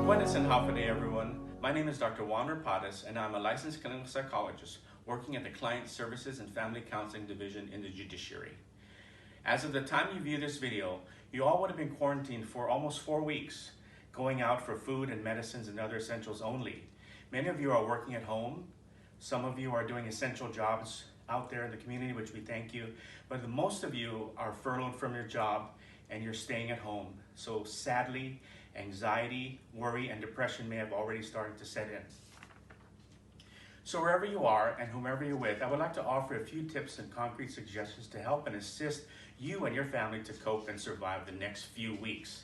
Buenas and half a day, everyone. My name is Dr. Juan Rapadas, and I'm a licensed clinical psychologist working at the Client Services and Family Counseling Division in the judiciary. As of the time you view this video, you all would have been quarantined for almost 4 weeks, going out for food and medicines and other essentials only. Many of you are working at home. Some of you are doing essential jobs out there in the community, which we thank you. But most of you are furloughed from your job and you're staying at home. So sadly, anxiety, worry, and depression may have already started to set in. So wherever you are and whomever you're with, I would like to offer a few tips and concrete suggestions to help and assist you and your family to cope and survive the next few weeks.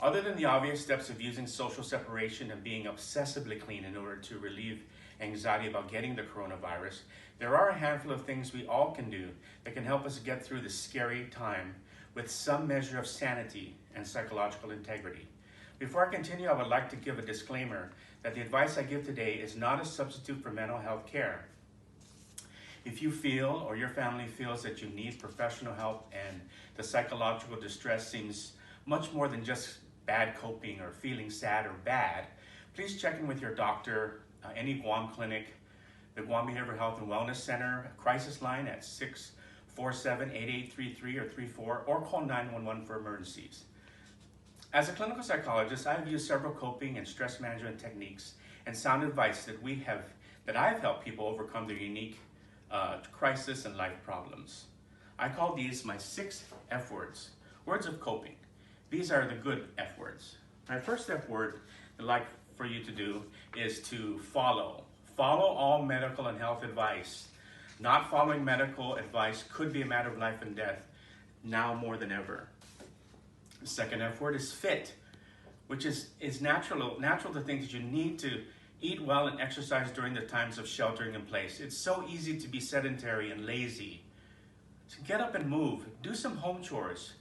Other than the obvious steps of using social separation and being obsessively clean in order to relieve anxiety about getting the coronavirus, there are a handful of things we all can do that can help us get through this scary time with some measure of sanity and psychological integrity. Before I continue, I would like to give a disclaimer that the advice I give today is not a substitute for mental health care. If you feel or your family feels that you need professional help and the psychological distress seems much more than just bad coping or feeling sad or bad, please check in with your doctor, any Guam clinic, the Guam Behavioral Health and Wellness Center, crisis line at 647-8833 or 34, or call 911 for emergencies. As a clinical psychologist, I've used several coping and stress management techniques and sound advice that I've helped people overcome their unique crisis and life problems. I call these my 6 F words, words of coping. These are the good F words. My first F word I'd like for you to do is to follow. Follow all medical and health advice. Not following medical advice could be a matter of life and death, now more than ever. The second F word is fit, which is natural to think that you need to eat well and exercise during the times of sheltering in place. It's so easy to be sedentary and lazy. So get up and move. Do some home chores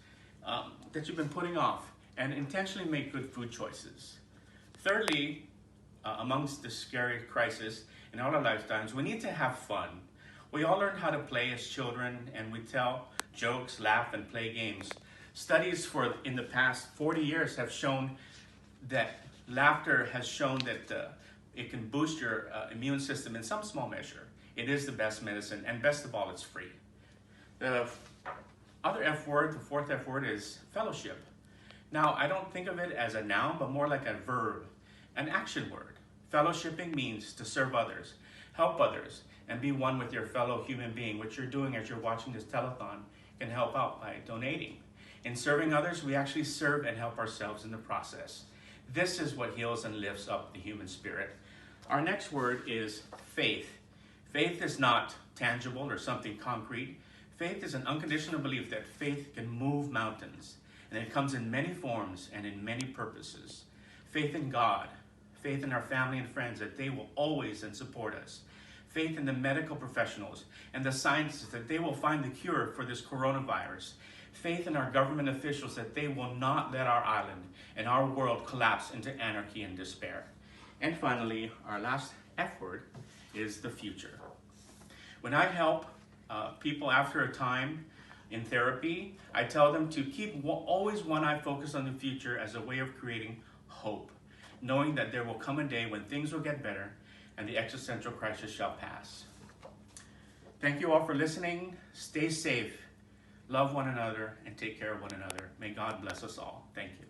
that you've been putting off, and intentionally make good food choices. Thirdly, amongst the scary crisis in all our lifetimes, we need to have fun. We all learn how to play as children, and we tell jokes, laugh, and play games. Studies in the past 40 years have shown that laughter has shown that it can boost your immune system in some small measure. It is the best medicine, and best of all, it's free. The other F word, the fourth F word, is fellowship. Now, I don't think of it as a noun, but more like a verb, an action word. Fellowshipping means to serve others, help others, and be one with your fellow human being, which you're doing as you're watching this telethon. Can help out by donating. In serving others, we actually serve and help ourselves in the process. This is what heals and lifts up the human spirit. Our next word is faith. Faith is not tangible or something concrete. Faith is an unconditional belief that faith can move mountains, and it comes in many forms and in many purposes. Faith in God, faith in our family and friends that they will always and support us. Faith in the medical professionals and the scientists that they will find the cure for this coronavirus. Faith in our government officials that they will not let our island and our world collapse into anarchy and despair. And finally, our last F word is the future. When I help people after a time in therapy, I tell them to keep always one eye focused on the future as a way of creating hope, knowing that there will come a day when things will get better and the existential crisis shall pass. Thank you all for listening. Stay safe, love one another, and take care of one another. May God bless us all. Thank you.